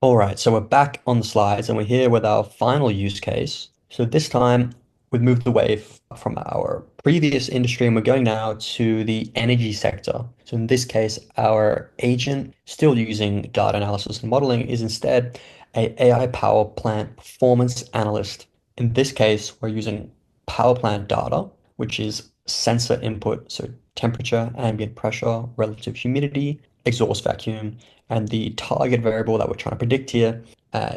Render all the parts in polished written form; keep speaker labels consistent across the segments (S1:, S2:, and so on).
S1: All right, so we're back on the slides and we're here with our final use case. So this time we've moved away from our previous industry and we're going now to the energy sector. So in this case, our agent, still using data analysis and modeling, is instead a AI power plant performance analyst. In this case, we're using power plant data, which is sensor input, so temperature, ambient pressure, relative humidity, exhaust vacuum, and the target variable that we're trying to predict here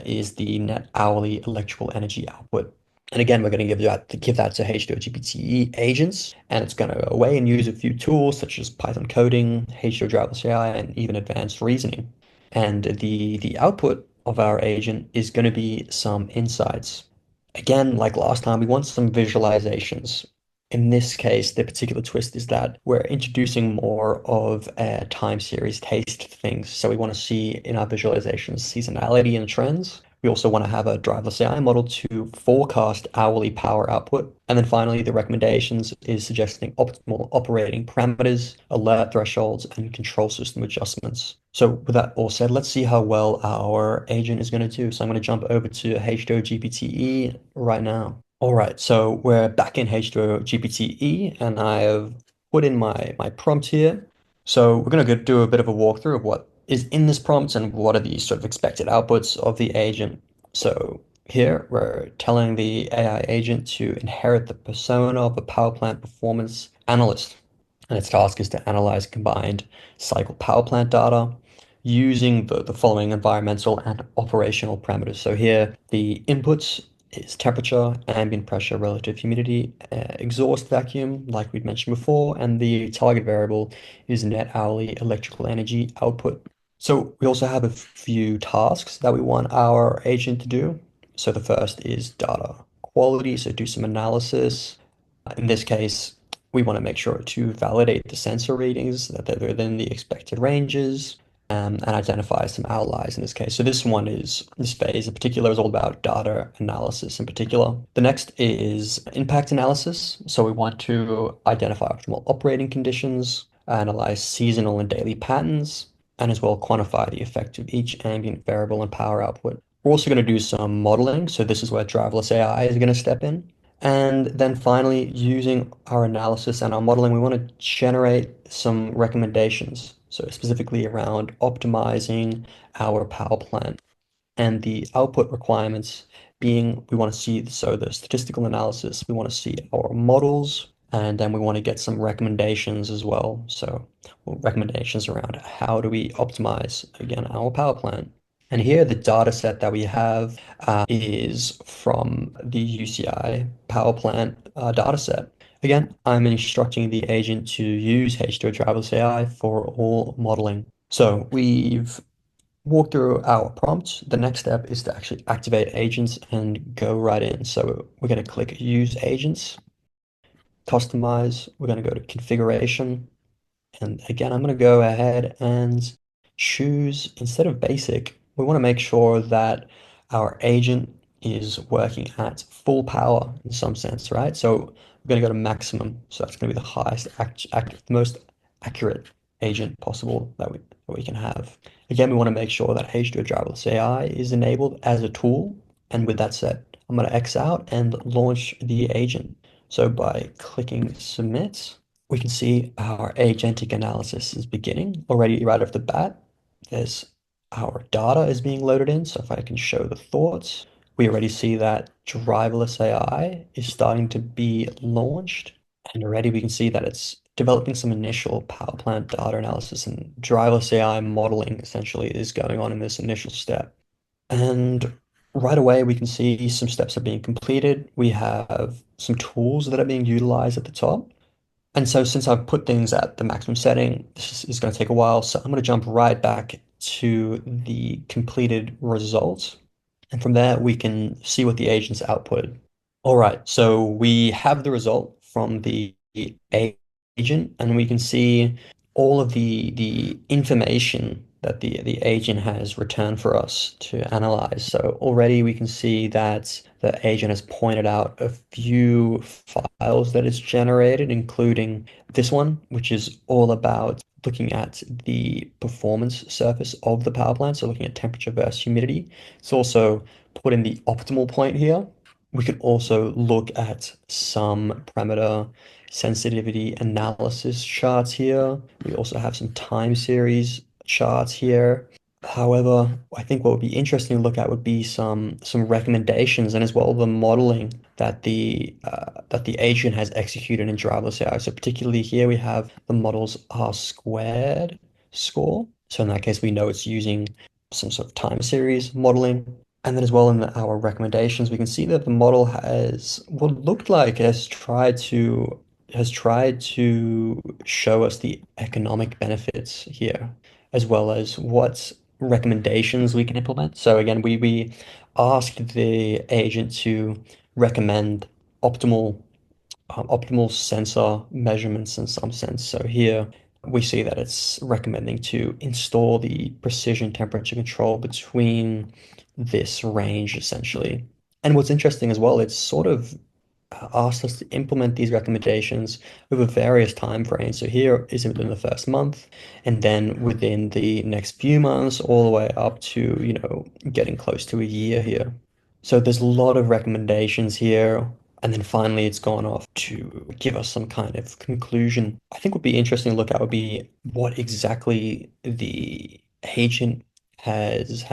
S1: is the net hourly electrical energy output. And again, we're going to give that to H2O agents, and it's going to go away and use a few tools such as Python coding, H2O Driverless AI, and even advanced reasoning. And the output of our agent is going to be some insights. Again, like last time, we want some visualizations. In this case, the particular twist is that we're introducing more of a time series taste to things. So we want to see in our visualizations seasonality and trends. We also want to have a driverless AI model to forecast hourly power output. And then finally, the recommendations is suggesting optimal operating parameters, alert thresholds, and control system adjustments. So with that all said, let's see how well our agent is going to do. So I'm going to jump over to H2O GPTe right now. All right, so we're back in H2O GPTe and I have put in my prompt here. So we're going to go do a bit of a walkthrough of what is in this prompt and what are the sort of expected outputs of the agent. So here we're telling the AI agent to inherit the persona of a power plant performance analyst. And its task is to analyze combined cycle power plant data using the following environmental and operational parameters. So here the inputs is temperature, ambient pressure, relative humidity, exhaust vacuum, like we'd mentioned before, and the target variable is net hourly electrical energy output. So we also have a few tasks that we want our agent to do. So the first is data quality, so do some analysis. In this case, we want to make sure to validate the sensor readings, that they're within the expected ranges, and identify some outliers in this case. So this phase in particular is all about data analysis in particular. The next is impact analysis. So we want to identify optimal operating conditions, analyze seasonal and daily patterns, and as well quantify the effect of each ambient variable and power output. We're also going to do some modeling. So this is where driverless AI is going to step in. And then finally, using our analysis and our modeling, we want to generate some recommendations. So specifically around optimizing our power plant and the output requirements being we want to see, so the statistical analysis, we want to see our models, and then we want to get some recommendations as well. So recommendations around how do we optimize, again, our power plant. And here the data set that we have is from the UCI power plant data set. Again, I'm instructing the agent to use H2O Driverless AI for all modeling. So we've walk through our prompt. The next step is to actually activate agents and go right in. So we're going to click Use Agents, Customize. We're going to go to Configuration. And again, I'm going to go ahead and choose, instead of basic, we want to make sure that our agent is working at full power in some sense, right? So we're going to go to maximum. So that's going to be the highest, most accurate agent possible that we can have. Again, we want to make sure that H2O Driverless AI is enabled as a tool. And with that said, I'm going to X out and launch the agent. So by clicking Submit, we can see our agentic analysis is beginning already right off the bat. There's our data is being loaded in. So if I can show the thoughts, we already see that driverless AI is starting to be launched. And already we can see that it's developing some initial power plant data analysis and driverless AI modeling essentially is going on in this initial step. And right away, we can see some steps are being completed. We have some tools that are being utilized at the top. And so since I've put things at the maximum setting, this is going to take a while. So I'm going to jump right back to the completed results. And from there, we can see what the agents outputted. All right, so we have the result from the agent, and we can see all of the information that the agent has returned for us to analyze. So already we can see that the agent has pointed out a few files that it's generated, including this one, which is all about looking at the performance surface of the power plant, so looking at temperature versus humidity. It's also put in the optimal point here. We could also look at some parameter sensitivity analysis charts here. We also have some time series charts here. However, I think what would be interesting to look at would be some recommendations and as well the modeling that the agent has executed in driverless AI. So particularly here we have the model's R squared score. So in that case, we know it's using some sort of time series modeling. And then as well in our recommendations, we can see that the model has what looked like has tried to show us the economic benefits here, as well as what recommendations we can implement. So again, we asked the agent to recommend optimal optimal sensor measurements in some sense. So here we see that it's recommending to install the precision temperature control between this range essentially. And what's interesting as well, it's sort of asked us to implement these recommendations over various time frames. So here is within the first month, and then within the next few months, all the way up to, getting close to a year here. So there's a lot of recommendations here. And then finally, it's gone off to give us some kind of conclusion. I think would be interesting to look at would be what exactly the agent has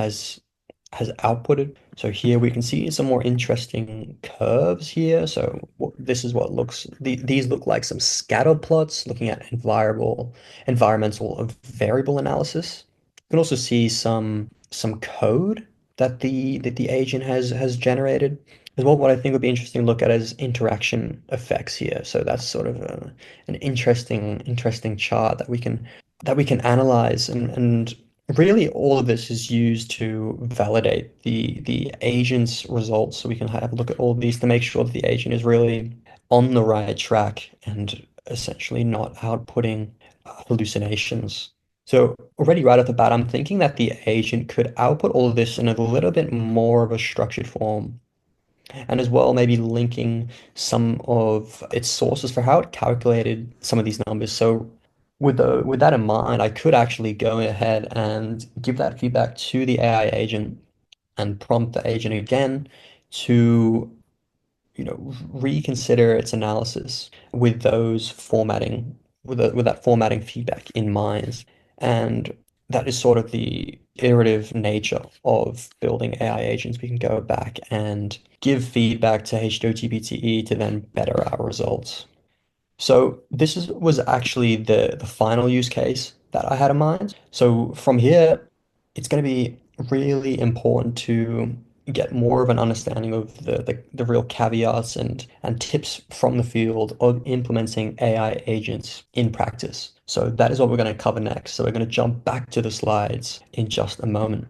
S1: outputted. So here we can see some more interesting curves here. So this is what these look like some scatter plots looking at environmental variable analysis. You can also see some code that the agent has generated. As well, what I think would be interesting to look at is interaction effects here. So that's sort of an interesting chart that we can analyze and really all of this is used to validate the agent's results. So we can have a look at all of these to make sure that the agent is really on the right track and essentially not outputting hallucinations. So already right off the bat, I'm thinking that the agent could output all of this in a little bit more of a structured form, and as well maybe linking some of its sources for how it calculated some of these numbers. So with that in mind, I could actually go ahead and give that feedback to the AI agent and prompt the agent again to reconsider its analysis with those formatting, with that formatting feedback in mind. And that is sort of the iterative nature of building AI agents. We can go back and give feedback to H2O to then better our results. So was actually the final use case that I had in mind. So from here, it's going to be really important to get more of an understanding of the real caveats and tips from the field of implementing AI agents in practice. So that is what we're going to cover next. So we're going to jump back to the slides in just a moment.